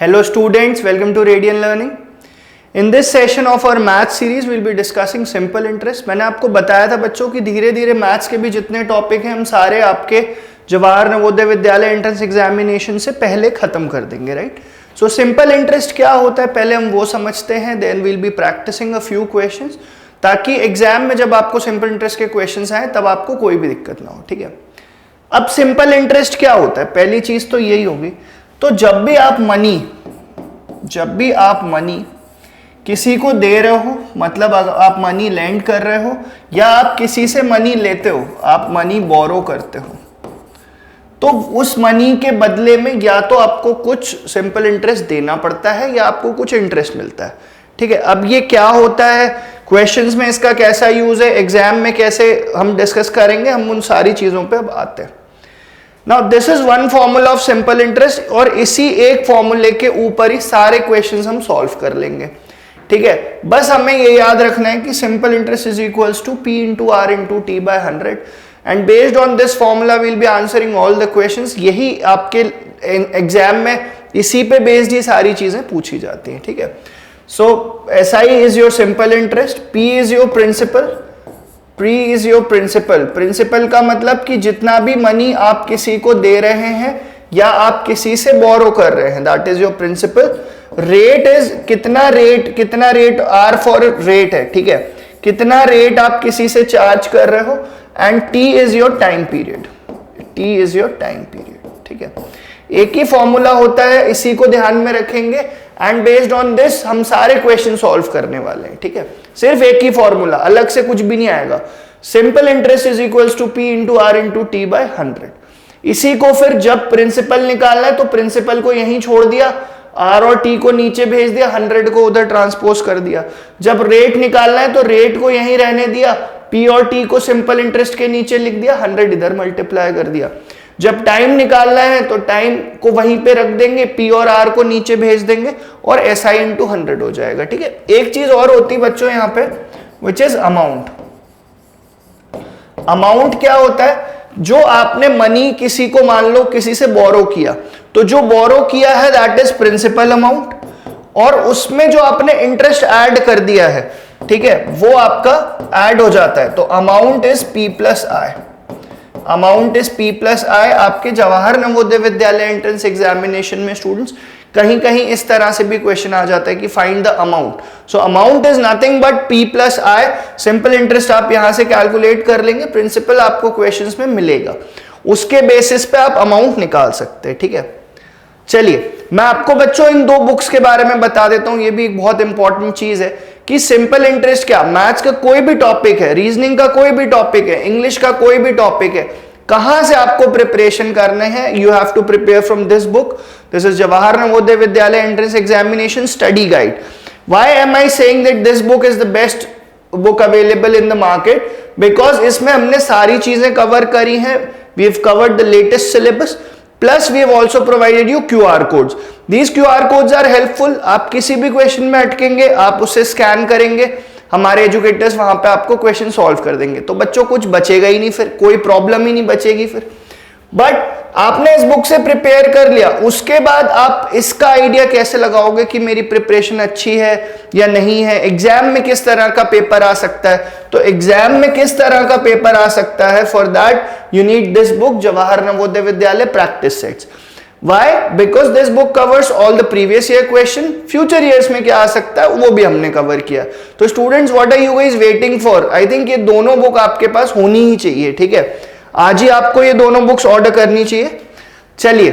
Hello students, welcome to Radian Learning. In this session of our math series, we'll be discussing simple interest. मैंने आपको बताया था बच्चों कि धीरे धीरे मैथ्स के भी जितने टॉपिक हैं हम सारे आपके जवाहर नवोदय विद्यालय एंट्रेंस एग्जामिनेशन से पहले खत्म कर देंगे, राइट? सो सिंपल इंटरेस्ट क्या होता है पहले हम वो समझते हैं, then we'll be practising a few questions, ताकि एग्जाम में जब आपको सिंपल इंटरेस्ट के क्वेश्चंस आए तब आपको कोई भी दिक्कत ना हो, ठीक है? अब सिंपल इंटरेस्ट क्या होता है, पहली चीज तो यही होगी। तो जब भी आप मनी किसी को दे रहे हो, मतलब आप मनी लेंड कर रहे हो या आप किसी से मनी लेते हो, आप मनी बोरो करते हो, तो उस मनी के बदले में या तो आपको कुछ सिंपल इंटरेस्ट देना पड़ता है या आपको कुछ इंटरेस्ट मिलता है, ठीक है? अब ये क्या होता है, क्वेश्चंस में इसका कैसा यूज है, एग्जाम में कैसे हम डिस्कस करेंगे, हम उन सारी चीजों पे अब आते हैं। Now this is one formula of simple interest और इसी एक फॉर्मूले के ऊपर ही सारे क्वेश्चंस हम सॉल्व कर लेंगे, ठीक है? बस हमें ये याद रखना है कि simple interest is equals to P into R into T by 100 and based on this formula will be answering all the questions. यही आपके एग्जाम में इसी पे बेस्ड ही सारी चीजें पूछी जाती हैं, ठीक है? So SI is your simple interest, P is your principal, P is your principal. Principal का मतलब कि जितना भी मनी आप किसी को दे रहे हैं या आप किसी से बोरो कर रहे हैं, that is your principal. Rate is कितना रेट R फॉर रेट है, ठीक है? कितना रेट आप किसी से चार्ज कर रहे हो, and T is your time period, T is your time period, ठीक है? एक ही फॉर्मूला होता है, इसी को ध्यान में रखेंगे एंड बेस्ड ऑन दिस हम सारे क्वेश्चन सॉल्व करने वाले हैं, ठीक है? सिर्फ एक ही फॉर्मूला, अलग से कुछ भी नहीं आएगा। Simple interest is equals to P into R into T by 100। इसी को फिर जब प्रिंसिपल निकालना है तो प्रिंसिपल को यहीं छोड़ दिया, R और T को नीचे भेज दिया, 100 को उधर ट्रांसपोज कर दिया। जब रेट निकालना है तो रेट को यहीं रहने दिया, P और T को सिंपल इंटरेस्ट के नीचे लिख दिया, 100 इधर मल्टीप्लाई कर दिया। जब टाइम निकालना है तो टाइम को वहीं पे रख देंगे, P और R को नीचे भेज देंगे और SI इंटू 100 हो जाएगा, ठीक है? एक चीज और होती बच्चों यहाँ पे, विच इज अमाउंट। अमाउंट क्या होता है, जो आपने मनी किसी को मान लो किसी से बोरो किया, तो जो बोरो किया है दैट इज प्रिंसिपल अमाउंट, और उसमें जो आपने इंटरेस्ट ऐड कर दिया है, ठीक है, वो आपका ऐड हो जाता है। तो amount is P plus I, amount is P plus I। आपके जवाहर नवोदय विद्यालय एंट्रेंस एग्जामिनेशन में स्टूडेंट्स कहीं कहीं इस तरह से भी क्वेश्चन आ जाता है कि find the amount. So amount is nothing but P plus I। Simple interest आप यहां से कैलकुलेट कर लेंगे, प्रिंसिपल आपको क्वेश्चंस में मिलेगा, उसके बेसिस पे आप अमाउंट निकाल सकते हैं, ठीक है? चलिए मैं आपको बच्चों इन दो बुक्स के बारे में बता देता हूं, ये भी एक बहुत इंपॉर्टेंट चीज है कि सिंपल इंटरेस्ट क्या, मैथ्स का कोई भी टॉपिक है, रीजनिंग का कोई भी टॉपिक है, इंग्लिश का कोई भी टॉपिक है, कहां से आपको प्रिपरेशन करने हैं, you have to prepare from this book. This is Jawahar Navodaya Vidyalaya entrance examination study guide. Why am I saying that this book is the best book available in the market? Because इसमें हमने सारी चीजें कवर करी हैं, we have covered the latest syllabus, plus we have also provided you QR codes. These QR codes are helpful. आप किसी भी question में अटकेंगे, आप उसे स्कैन करेंगे, हमारे एजुकेटर्स वहां पे आपको क्वेश्चन सॉल्व कर देंगे, तो बच्चों कुछ बचेगा ही नहीं, फिर कोई प्रॉब्लम ही नहीं बचेगी फिर। बट आपने इस बुक से प्रिपेयर कर लिया, उसके बाद आप इसका आइडिया कैसे लगाओगे कि मेरी प्रिपरेशन अच्छी है या नहीं है, एग्जाम में किस तरह का पेपर आ सकता है, तो एग्जाम में किस तरह का पेपर आ सकता है, for that you need this book Jawahar Navodaya Vidyalaya practice sets. Why? Because this book covers all the previous year question, future years में क्या आ सकता है वो भी हमने कवर किया। तो students what are you guys waiting for? I think ये दोनों बुक आपके पास होनी ही चाहिए, ठीक है? आज ही आपको ये दोनों बुक्स ऑर्डर करनी चाहिए। चलिए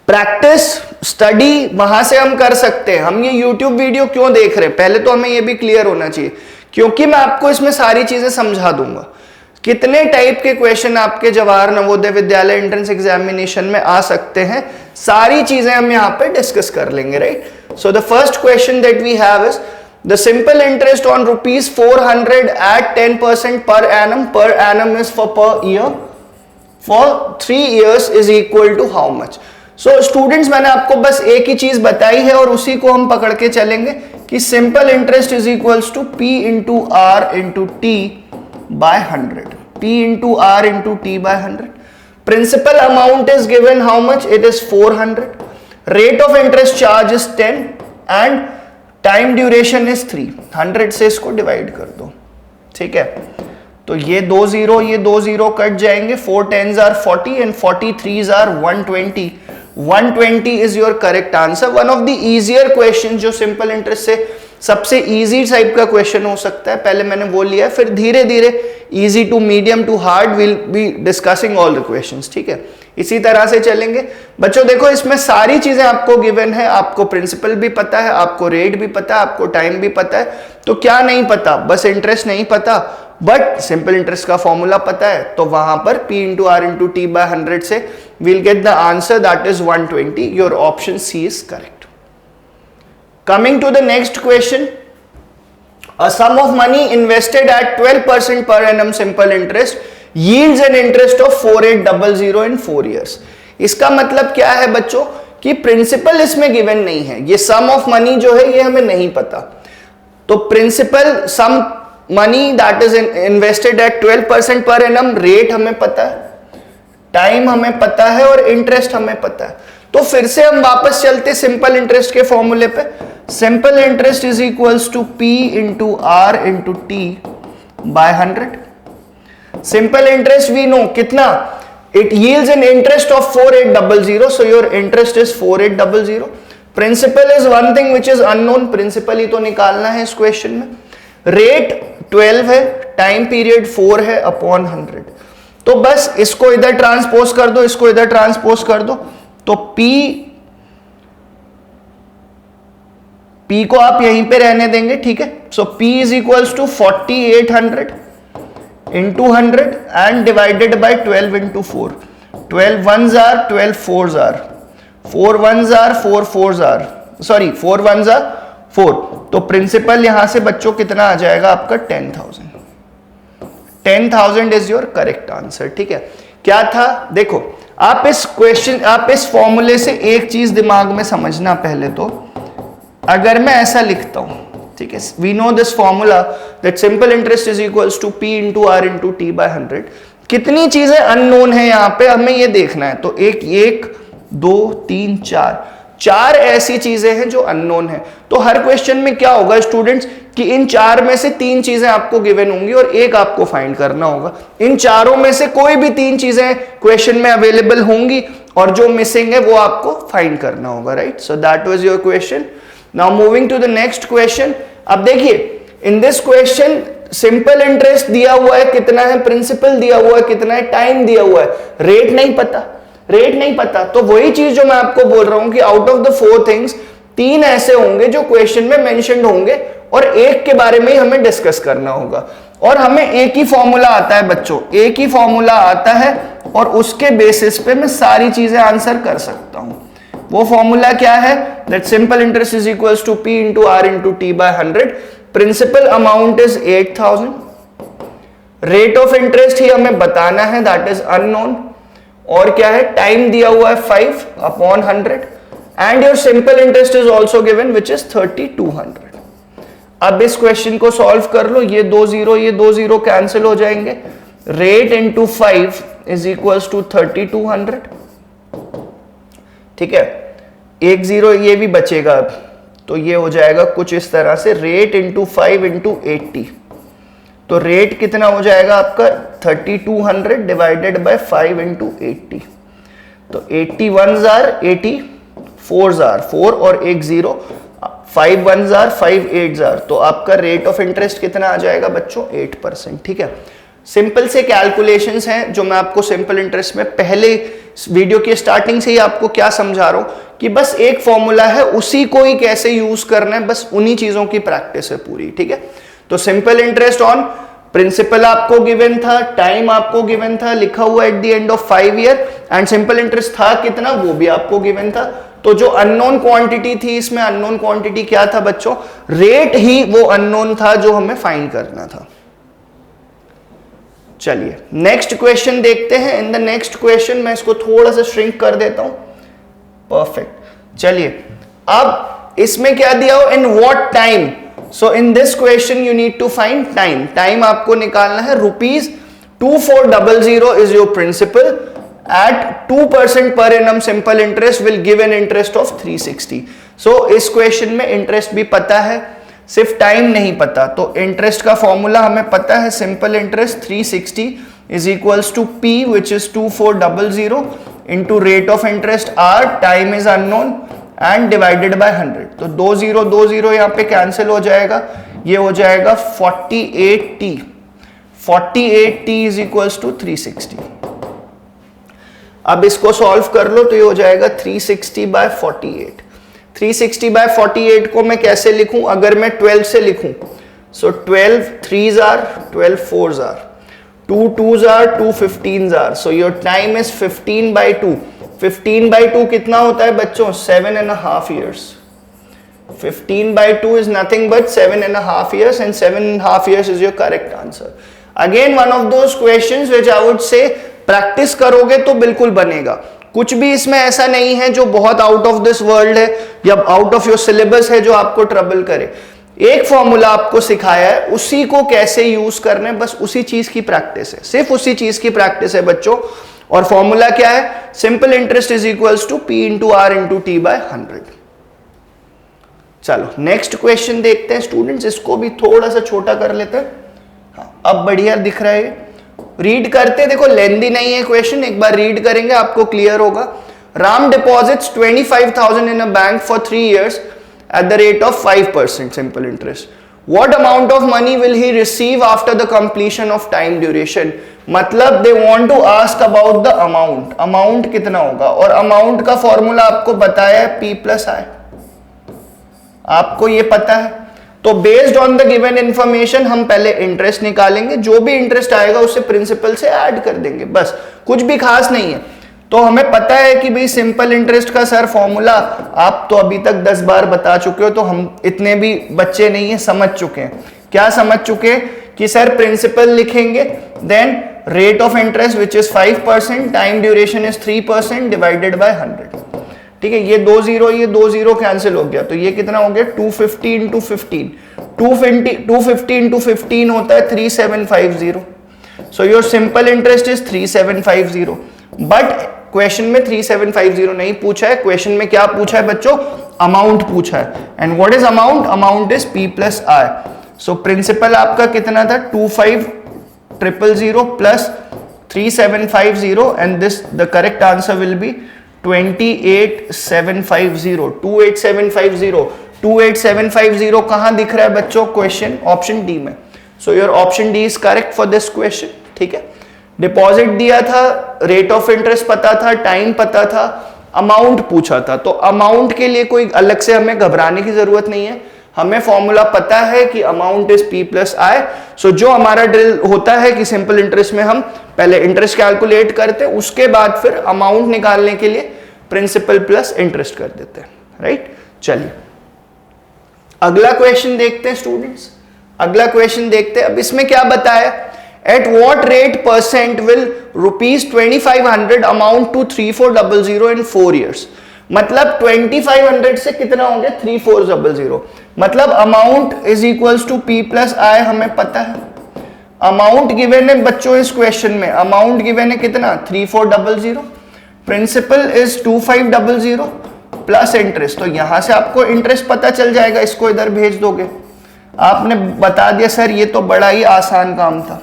प्रैक्टिस स्टडी वहां से हम कर सकते हैं। हम ये YouTube वीडियो क्यों देख रहे हैं, पहले तो हमें ये भी क्लियर होना चाहिए, क्योंकि मैं आपको इसमें सारी चीजें समझा दूंगा। कितने टाइप के क्वेश्चन आपके जवाहर नवोदय विद्यालय एंट्रेंस एग्जामिनेशन में आ सकते हैं, सारी चीजें हम यहाँ पे डिस्कस कर लेंगे, right? So the first question that we have is the simple interest on ₹400 at 10% per annum is for per year for 3 years is equal to how much? So students मैंने आपको बस एक ही चीज बताई है और उसी को हम पकड़ के चलेंगे कि simple interest is equals to P into R into T by 100, P into R into T by 100. Principal amount is given how much? It is 400. Rate of interest charge is 10 and time duration is 3। 100 से इसको divide कर दो, ठीक है। तो ये 2 0, ये 2 0 cut जाएंगे, 4 10s are 40 and 43s are 120। 120 is your correct answer। One of the easier question जो सिंपल इंटरेस्ट से सबसे इजी टाइप का क्वेश्चन हो सकता है, पहले मैंने वो लिया, फिर धीरे धीरे easy to medium to hard will be discussing all the questions, ठीक है। इसी तरह से चलेंगे बच्चों। देखो इसमें सारी चीजें आपको गिवन है, आपको प्रिंसिपल भी पता है, आपको रेट भी पता है, आपको टाइम भी पता है, तो क्या नहीं पता, बस इंटरेस्ट नहीं पता, बट सिंपल इंटरेस्ट का फॉर्मूला पता है। तो वहां पर P into R into T by 100 से we'll get the answer, that is 120। your option C is correct। Coming to the next question, a sum of money invested at 12% per annum simple interest yields an interest of 4800 in 4 years। इसका मतलब क्या है बच्चों कि principal इसमें given नहीं है, ये सम ऑफ मनी जो है ये हमें नहीं पता। तो principal sum money that is invested at 12% per annum, rate हमें पता है, टाइम हमें पता है और इंटरेस्ट हमें पता है। तो फिर से हम वापस चलते सिंपल इंटरेस्ट के फॉर्मूले पे। Simple interest is equals to P into R into T by 100। Simple interest we know कितना, it yields an interest of 4800, so your interest is 4800। Principal is one thing which is unknown, principal ही तो निकालना है इस question में। Rate 12 है, time period 4 है upon 100। तो बस इसको इधर ट्रांसपोज कर दो, इसको इधर ट्रांसपोज कर दो, तो P को आप यहीं पे रहने देंगे, ठीक है। So P is equals to 4800 into 100 and divided by 12 into 4। 12 1s are 12 4s are 4 1s are 4 4s are sorry 4 1s are 4। तो प्रिंसिपल यहां से बच्चों कितना आ जाएगा आपका 10,000। 10,000 इज योर करेक्ट आंसर, ठीक है। क्या था देखो, आप इस क्वेश्चन, आप इस फॉर्मूले से एक चीज दिमाग में समझना पहले तो, अगर मैं ऐसा लिखता हूं, ठीक है, we know this formula that simple interest is equals to P into R into T by 100। कितनी चीजें अननोन है यहां पे हमें ये देखना है। तो एक 2 3 4 ऐसी चीजें हैं जो अननोन है। तो हर क्वेश्चन में क्या होगा स्टूडेंट्स कि इन 4 में से 3 चीजें आपको गिवन होंगी और एक आपको फाइंड करना होगा। इन चारों में से कोई भी 3 चीजें क्वेश्चन में अवेलेबल होंगी और जो मिसिंग है वो आपको फाइंड करना होगा, right. So that was your question. Now moving to the next question. अब देखिए in this question simple interest दिया हुआ है कितना है, प्रिंसिपल दिया हुआ है कितना है, टाइम दिया हुआ है, रेट नहीं पता, रेट नहीं पता। तो वही चीज जो मैं आपको बोल रहा हूं कि आउट ऑफ द 4 थिंग्स 3 ऐसे होंगे जो क्वेश्चन में मेंशन्ड होंगे और एक के बारे में ही हमें डिस्कस करना होगा। और हमें एक ही फॉर्मूला आता है बच्चों, एक ही फॉर्मूला आता है और उसके बेसिस पे मैं सारी चीजें आंसर कर सकता हूं। वो फॉर्मूला क्या है, that simple interest is equals to P into R into T by 100। Principal amount is 8000। Rate of interest ही हमें बताना है, दैट इज अननोन। और क्या है, टाइम दिया हुआ है 5 upon 100 and your simple interest is also given which is 3200। अब इस क्वेश्चन को सॉल्व कर लो, ये 2 0 कैंसिल हो जाएंगे। Rate into 5 is equals to 3200, ठीक है। 1 0 ये भी बचेगा अब, तो ये हो जाएगा कुछ इस तरह से, रेट इंटू 5 इंटू 80। तो रेट कितना हो जाएगा आपका 3200 डिवाइडेड बाय 5 इंटू 80। तो 81s are 80, 4s are 4 और 1 0, 5 1s are 5 8s are। तो आपका रेट ऑफ इंटरेस्ट कितना आ जाएगा बच्चों 8%, ठीक है। सिंपल से कैलकुलेशंस हैं जो मैं आपको सिंपल इंटरेस्ट में पहले वीडियो की स्टार्टिंग से ही आपको क्या समझा रहा हूं कि बस एक फॉर्मूला है, उसी को ही कैसे यूज करना है, बस उन्हीं चीजों की प्रैक्टिस है पूरी, ठीक है। तो सिंपल इंटरेस्ट ऑन प्रिंसिपल आपको गिवन था, टाइम आपको गिवन था, लिखा हुआ at the end of 5 year, and simple interest था कितना वो भी आपको गिवन था। तो जो अननोन क्वांटिटी थी इसमें, अननोन क्वांटिटी क्या था बच्चों, रेट ही वो अननोन था जो हमें फाइंड करना था। चलिए नेक्स्ट क्वेश्चन देखते हैं। इन द नेक्स्ट क्वेश्चन मैं इसको थोड़ा सा श्रिंक कर देता हूं, परफेक्ट। चलिए अब इसमें क्या दिया हो, in what time. So in this question you need to find time. Time आपको निकालना है, ₹2400 is your principal at 2% per annum simple interest will give an interest of 360. So इस क्वेश्चन में इंटरेस्ट भी पता है, सिर्फ टाइम नहीं पता। तो इंटरेस्ट का फॉर्मूला हमें पता है, simple interest 360 is equals to P which is 2400 into rate of interest R, time is unknown and divided by 100। तो 2020 यहाँ पे कैंसिल हो जाएगा, ये हो जाएगा 48T। 48T is equals to 360। अब इसको सॉल्व कर लो तो ये हो जाएगा 360 by 48। 360 by 48 को मैं कैसे लिखूं? अगर मैं 12 से लिखूं, सो 12 3s are, 12 4s are, 2 2s are, 2 15s are, so your time is 15 by 2। 15 by 2 कितना होता है बच्चों? 7.5 years। 15 by 2 is nothing but 7.5 years and 7.5 years is your correct answer। Again one of those questions which I would say practice करोगे तो बिल्कुल बनेगा। कुछ भी इसमें ऐसा नहीं है जो बहुत आउट ऑफ दिस वर्ल्ड है या आउट ऑफ योर सिलेबस है जो आपको ट्रबल करे। एक फॉर्मूला आपको सिखाया है, उसी को कैसे यूज करना है, बस उसी चीज की प्रैक्टिस है, सिर्फ उसी चीज की प्रैक्टिस है बच्चों। और फॉर्मूला क्या है? Simple interest is equals to P into R into T by 100। चलो नेक्स्ट क्वेश्चन देखते हैं स्टूडेंट्स, इसको भी थोड़ा सा छोटा कर लेते हैं। हाँ, अब बढ़िया दिख रहा है, रीड करते, देखो लेंदी नहीं है क्वेश्चन, एक बार रीड करेंगे आपको क्लियर होगा। Ram deposits 25,000 in a bank for 3 years at the rate of 5% simple interest. What amount of money will he receive after the completion of time duration? मतलब they want to ask about the amount, amount कितना होगा, और amount का formula आपको बताया है P plus I, आपको ये पता है। तो based on the given information हम पहले इंटरेस्ट निकालेंगे, जो भी इंटरेस्ट आएगा उसे प्रिंसिपल से ऐड कर देंगे, बस कुछ भी खास नहीं है। तो हमें पता है कि भाई सिंपल इंटरेस्ट का सर फॉर्मूला आप तो अभी तक 10 बार बता चुके हो, तो हम इतने भी बच्चे नहीं है, समझ चुके हैं। क्या समझ चुके हैं? कि सर प्रिंसिपल लिखेंगे, then rate of interest which is 5%, time duration is 3% divided by 100। ठीक है, ये 2 0 कैंसिल हो गया, तो ये कितना हो गया? 250 इंटू 15, 250 इंटू 15 होता है 3750। So your simple interest is 3750। But question में 3750 नहीं पूछा है, क्वेश्चन में क्या पूछा है बच्चों? अमाउंट पूछा है। And what is amount? Amount is P plus I। So principal आपका कितना था? 25,000 plus 3750 and this the correct answer will be 28,750। 28,750 28,750 कहां दिख रहा है बच्चों? क्वेश्चन ऑप्शन डी में। So your option D is correct for this question. ठीक है, डिपॉजिट दिया था, रेट ऑफ इंटरेस्ट पता था, टाइम पता था, अमाउंट पूछा था। तो अमाउंट के लिए कोई अलग से हमें घबराने की जरूरत नहीं है, हमें फॉर्मूला पता है कि amount is P plus I। सो जो हमारा ड्रिल होता है कि सिंपल इंटरेस्ट में हम पहले इंटरेस्ट कैलकुलेट करते हैं, उसके बाद फिर अमाउंट निकालने के लिए प्रिंसिपल प्लस इंटरेस्ट कर देते हैं। राइट, चलिए अगला क्वेश्चन देखते हैं स्टूडेंट्स। अगला क्वेश्चन देखते हैं। अब इसमें क्या बताया? At what rate percent will ₹2500 amount to 3400 in 4 years। मतलब 2500 से कितना होंगे? 3400। मतलब amount is equals to P plus I हमें पता है। अमाउंट गिवन है बच्चों इस क्वेश्चन में, अमाउंट गिवन है कितना? 3400। Principal is 2500 plus interest. तो यहां से आपको इंटरेस्ट पता चल जाएगा, इसको इधर भेज दोगे। आपने बता दिया सर ये तो बड़ा ही आसान काम था।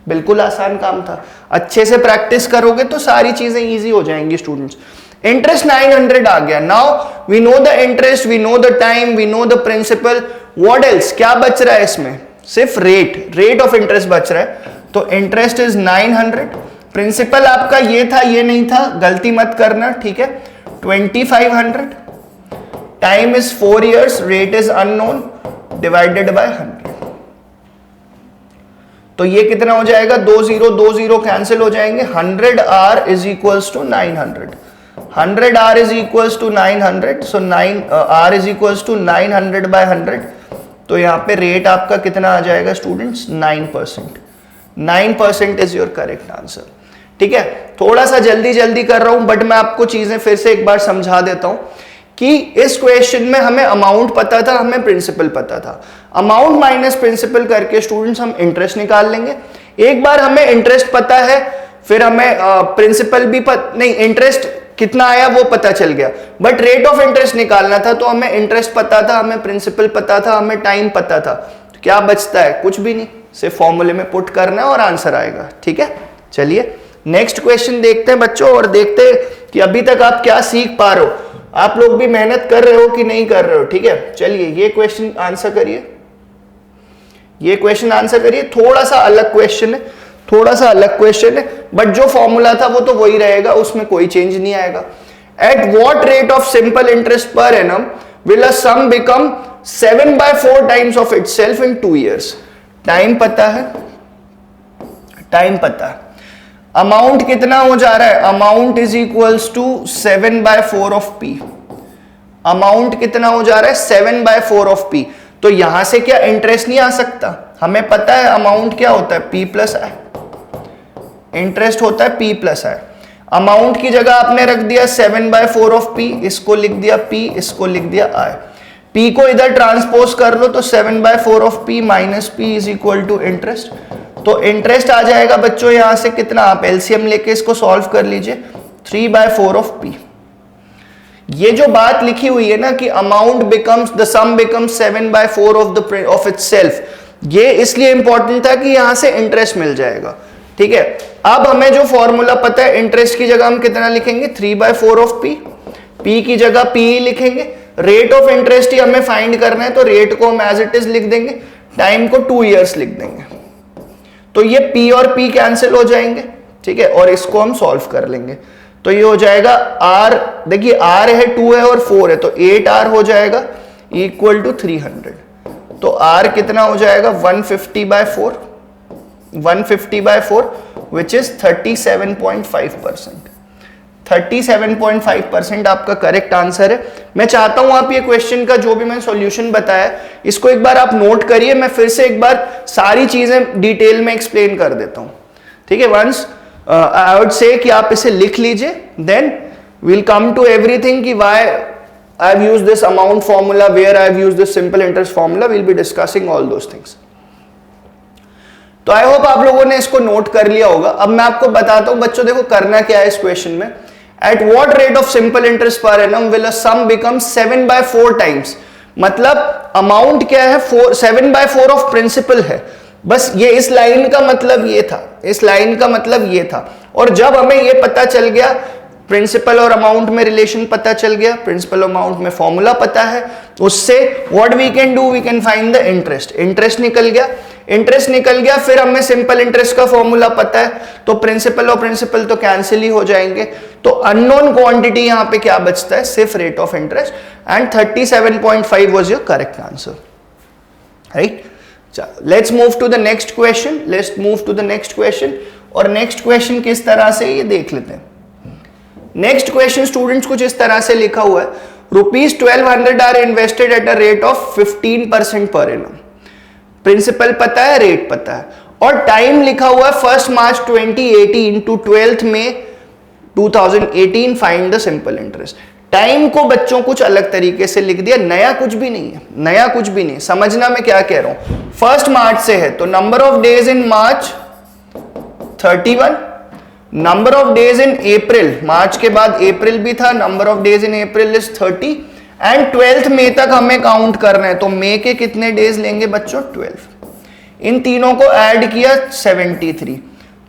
बिल्कुल आसान काम था, अच्छे से प्रैक्टिस करोगे तो सारी चीजें इजी हो जाएंगी स्टूडेंट्स। इंटरेस्ट 900 आ गया। Now we know the interest, we know the time, we know the principal, what else? क्या बच रहा है इसमें? सिर्फ रेट ऑफ इंटरेस्ट बच रहा है। तो इंटरेस्ट इज 900, प्रिंसिपल आपका ये था, ये नहीं था, गलती मत करना। ठीक है, 2500, time is 4 years, rate is unknown, divided by 100। तो ये कितना हो जाएगा? 2 0 कैंसिल हो जाएंगे। 100R is equals to 900। 100R is equals to 900। सो 9R is equals to 900 by 100। तो यहां पे रेट आपका कितना आ जाएगा students? 9%। 9% is your correct answer. ठीक है, थोड़ा सा जल्दी कर रहा हूं, बट मैं आपको चीजें फिर से एक बार समझा देता हूं कि इस क्वेश्चन में हमें अमाउंट पता था, हमें प्रिंसिपल पता था। अमाउंट माइनस प्रिंसिपल करके स्टूडेंट्स हम इंटरेस्ट निकाल लेंगे। एक बार हमें इंटरेस्ट पता है, फिर हमें प्रिंसिपल भी नहीं, इंटरेस्ट कितना आया वो पता चल गया, बट रेट ऑफ इंटरेस्ट निकालना था, तो हमें इंटरेस्ट पता था, हमें प्रिंसिपल पता था, हमें टाइम पता था, तो क्या बचता है? कुछ भी नहीं, सिर्फ फॉर्मूले में पुट करना है और आंसर आएगा। ठीक है, चलिए नेक्स्ट क्वेश्चन देखते हैं बच्चों, और देखते हैं कि अभी तक आप क्या सीख पा रहे हो, आप लोग भी मेहनत कर रहे हो कि नहीं कर रहे हो। ठीक है, चलिए ये क्वेश्चन आंसर करिए, ये क्वेश्चन आंसर करिए। थोड़ा सा अलग क्वेश्चन है, थोड़ा सा अलग क्वेश्चन है, बट जो फॉर्मूला था वो तो वही रहेगा, उसमें कोई चेंज नहीं आएगा। At what rate of simple interest per annum will a sum become 7/4 times of itself in 2 years? Time पता है, टाइम पता है, अमाउंट कितना हो जा रहा है? Amount is equals to 7/4 of P. Amount कितना हो जा रहा है? 7/4 ऑफ पी। तो यहां से क्या इंटरेस्ट नहीं आ सकता? हमें पता है अमाउंट क्या होता है, पी प्लस आई। इंटरेस्ट होता है पी प्लस आई। अमाउंट की जगह आपने रख दिया 7/4 ऑफ पी, इसको लिख दिया पी, इसको लिख दिया आई। पी को इधर ट्रांसपोज कर लो तो 7/4 of P minus P is equal to interest. तो इंटरेस्ट आ जाएगा बच्चों यहां से कितना, आप एलसीएम लेके इसको सॉल्व कर लीजिए, 3/4 ऑफ पी। ये जो बात लिखी हुई है ना कि amount becomes the some becomes 7/4 of itself, ये इसलिए इंपॉर्टेंट था कि यहां से इंटरेस्ट मिल जाएगा। ठीक है, अब हमें जो फॉर्मूला पता है, इंटरेस्ट की जगह हम कितना लिखेंगे, 3/4 ऑफ पी, पी की जगह पी ही लिखेंगे, रेट ऑफ इंटरेस्ट ही हमें फाइंड करना है, तो रेट को हम एज इट इज लिख देंगे, टाइम को 2 years लिख देंगे। तो ये P और P कैंसिल हो जाएंगे। ठीक है, और इसको हम सॉल्व कर लेंगे, तो ये हो जाएगा R, देखिए R है, 2 है और 4 है, तो 8R हो जाएगा इक्वल टू 300। तो R कितना हो जाएगा, 150/4, 150/4 विच इज 37.5%। 37.5% आपका करेक्ट आंसर है। मैं चाहता हूं आप ये क्वेश्चन का जो भी मैंने सॉल्यूशन बताया इसको एक बार आप नोट करिए, मैं फिर से एक बार सारी चीजें डिटेल में एक्सप्लेन कर देता हूं। ठीक है, वंस आई वुड से कि आप इसे लिख लीजिए, then we'll come to everything कि why I have used this amount formula, where I have used this simple interest formula, we'll be discussing all those things. तो आई होप आप लोगों ने इसको नोट कर लिया होगा। अब मैं आपको बताता हूं बच्चों, देखो करना क्या है इस क्वेश्चन में। At what rate of simple interest per annum will a sum become 7/4 times? मतलब अमाउंट क्या है, 7/4 ऑफ प्रिंसिपल है। बस ये इस लाइन का मतलब ये था, इस लाइन का मतलब ये था। और जब हमें ये पता चल गया, प्रिंसिपल और अमाउंट में रिलेशन पता चल गया, प्रिंसिपल अमाउंट में फॉर्मूला पता है, उससे what we can do, we can find the interest. Interest निकल गया, इंटरेस्ट निकल गया, फिर हमें सिंपल इंटरेस्ट का फॉर्मूला पता है, तो प्रिंसिपल और प्रिंसिपल तो कैंसिल ही हो जाएंगे। तो अननोन क्वांटिटी यहां पे क्या बचता है, सिर्फ rate of interest, and 37.5 was your correct answer, right. Let's move to the next question, let's move to the next question. और नेक्स्ट क्वेश्चन किस तरह से ये देख लेते हैं। नेक्स्ट क्वेश्चन स्टूडेंट्स कुछ इस तरह से लिखा हुआ है, ₹1200 are invested at a rate of 15% per annum. Principal पता है, रेट पता है, और टाइम लिखा हुआ है 1 March 2018 to 12 May 2018, find the simple interest. Time को बच्चों कुछ अलग तरीके से लिख दिया, नया कुछ भी नहीं है, नया कुछ भी नहीं। समझना मैं क्या कह रहा हूं, 1 March से है तो number of days in March 31, number of days in April, March के बाद अप्रैल भी था, number of days in April is 30, and 12th मई तक हमें काउंट करना है, तो मई के कितने डेज लेंगे बच्चों, 12। इन तीनों को ऐड किया 73।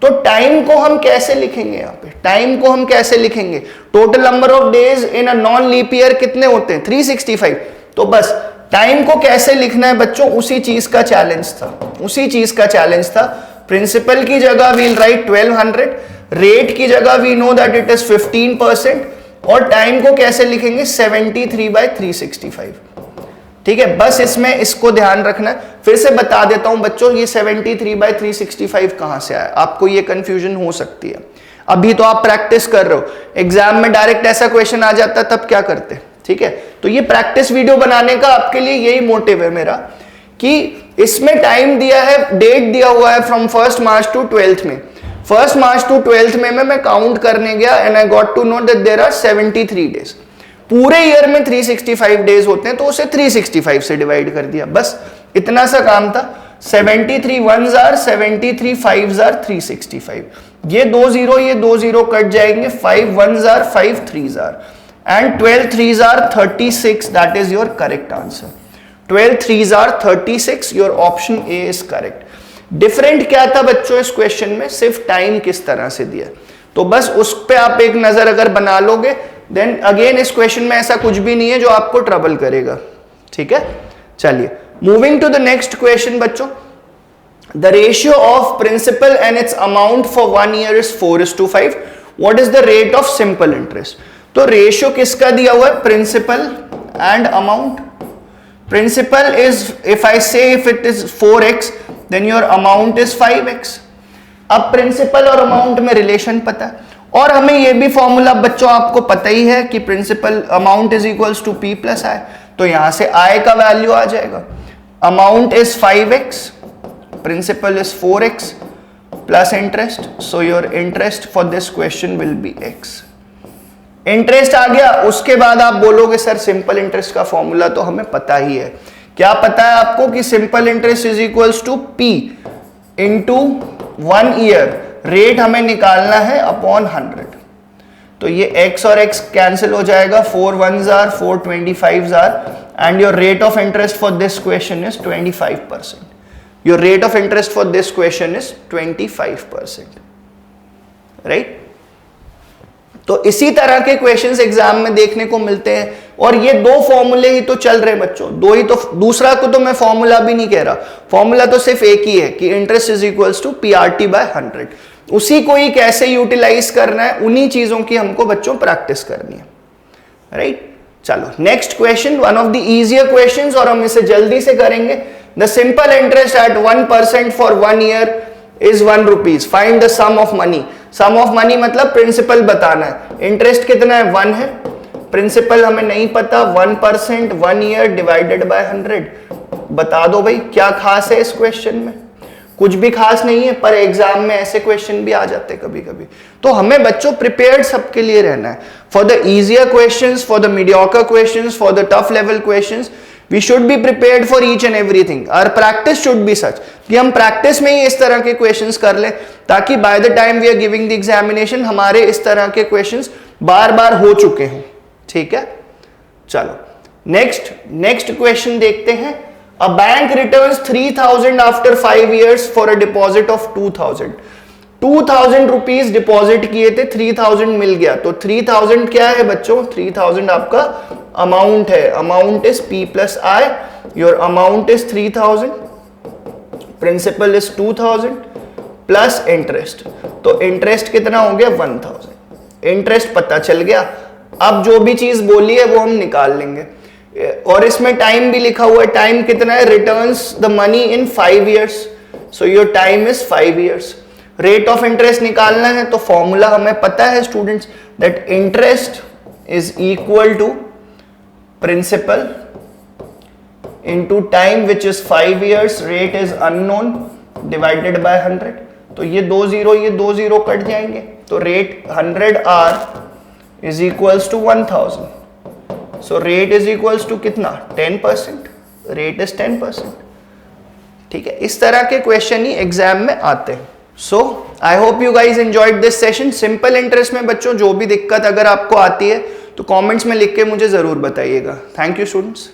तो टाइम को हम कैसे लिखेंगे, यहां पे टाइम को हम कैसे लिखेंगे, total number of days in a non leap year कितने होते हैं, 365। तो बस टाइम को कैसे लिखना है बच्चों, उसी चीज का चैलेंज था, उसी चीज का चैलेंज था। प्रिंसिपल की जगह वील राइट 1200, रेट की जगह we know that it is 15%, और टाइम को कैसे लिखेंगे, 73/365। ठीक है, बस इसमें इसको ध्यान रखना है। फिर से बता देता हूं बच्चों, ये 73/365 कहां से आया, आपको ये कंफ्यूजन हो सकती है। अभी तो आप प्रैक्टिस कर रहे हो, एग्जाम में डायरेक्ट ऐसा क्वेश्चन आ जाता तब क्या करते। ठीक है, तो ये प्रैक्टिस वीडियो बनाने का आपके लिए यही मोटिव है मेरा, कि इसमें टाइम दिया है, डेट दिया हुआ है फ्रॉम 1 March टू 12th में। 1 March टू 12th में मैं काउंट करने गया, and I got to know that there are 73 days. पूरे ईयर में 365 डेज होते हैं, तो उसे 365 से डिवाइड कर दिया, बस इतना सा काम था। 73 1s आर 73 5s आर 365, ये 2 0 कट जाएंगे, 5 1s are 5 3s are and 12 3s are 36, that is your correct answer. 12 3s are 36, your option A is correct. Different क्या था बच्चों इस क्वेश्चन में, सिर्फ टाइम किस तरह से दिया, तो बस उस पे आप एक नजर अगर बना लोगे, देन अगेन इस क्वेश्चन में ऐसा कुछ भी नहीं है जो आपको ट्रबल करेगा, ठीक है। चलिए moving to the next question बच्चों, the ratio of principal and its amount for 1 year is 4:5, what is the rate of simple interest. तो रेशियो किसका दिया हुआ है, principal and amount. Principal is, if I say if it is 4x then your amount is 5x। अब principal और amount में relation पता है, और हमें ये भी फॉर्मूला बच्चों आपको पता ही है कि principal amount is equals to P plus I, तो यहां से I का वैल्यू आ जाएगा। Amount is 5x, principal is 4x plus interest, so your interest for this question will be x। Interest आ गया, उसके बाद आप बोलोगे सर सिंपल इंटरेस्ट का फॉर्मूला तो हमें पता ही है। क्या पता है आपको कि simple interest is equals to P into 1 year, rate हमें निकालना है अपॉन 100, तो ये x और x कैंसिल हो जाएगा, 4 1s are 4 25s are and your rate of interest for this question is 25%। Your rate of interest for this question is 25%, right. तो इसी तरह के क्वेश्चंस एग्जाम में देखने को मिलते हैं, और ये दो फॉर्मूले ही तो चल रहे बच्चों, दो ही तो, दूसरा को तो मैं फॉर्मूला भी नहीं कह रहा, फॉर्मूला तो सिर्फ एक ही है कि interest is equals to PRT by 100। उसी को ही कैसे यूटिलाइज करना है, उन्हीं चीजों की हमको बच्चों प्रैक्टिस करनी है, राइट। चलो next question, one of the easier questions, और हम इसे जल्दी से करेंगे। The simple interest at 1% for 1 year is 1 rupees, find the sum of money. Sum of money मतलब प्रिंसिपल बताना है, इंटरेस्ट कितना है 1 है, प्रिंसिपल हमें नहीं पता, 1% 1 ईयर डिवाइडेड बाय 100, बता दो भाई क्या खास है इस क्वेश्चन में। कुछ भी खास नहीं है, पर एग्जाम में ऐसे क्वेश्चन भी आ जाते हैं कभी कभी, तो हमें बच्चों प्रिपेयर्ड सबके लिए रहना है, for the easier questions, for the mediocre questions, for the tough level questions, we should be prepared for each and everything. Our practice should be such कि हम प्रैक्टिस में ही इस तरह के क्वेश्चंस कर लें, ताकि by the time we are giving the examination हमारे इस तरह के क्वेश्चंस बार बार हो चुके हों, ठीक है। चलो नेक्स्ट क्वेश्चन देखते हैं। A bank returns 3,000 after 5 years for a deposit of 2,000. 2,000 rupees deposit किए थे, 3,000 मिल गया, तो 3,000 क्या है बच्चों, 3,000 आपका अमाउंट है, amount is P plus I, your amount is 3,000, principal is 2,000 plus interest, तो इंटरेस्ट कितना हो गया 1,000। इंटरेस्ट पता चल गया, अब जो भी चीज बोली है वो हम निकाल लेंगे, और इसमें टाइम भी लिखा हुआ है, टाइम कितना है, returns the money in 5 years, so your time is 5 years। Rate of interest निकालना है, तो फॉर्मूला हमें पता है students, that interest is equal to principal into time which is 5 years, rate is unknown, divided by 100, तो ये 2 0 cut जाएंगे, तो rate 100 R is equals to 1000, so rate is equals to कितना 10%, रेट इज 10%, ठीक है। इस तरह के क्वेश्चन ही एग्जाम में आते हैं। So I hope you guys enjoyed this session. Simple interest में बच्चों जो भी दिक्कत अगर आपको आती है तो कमेंट्स में लिख के मुझे जरूर बताइएगा। Thank you students.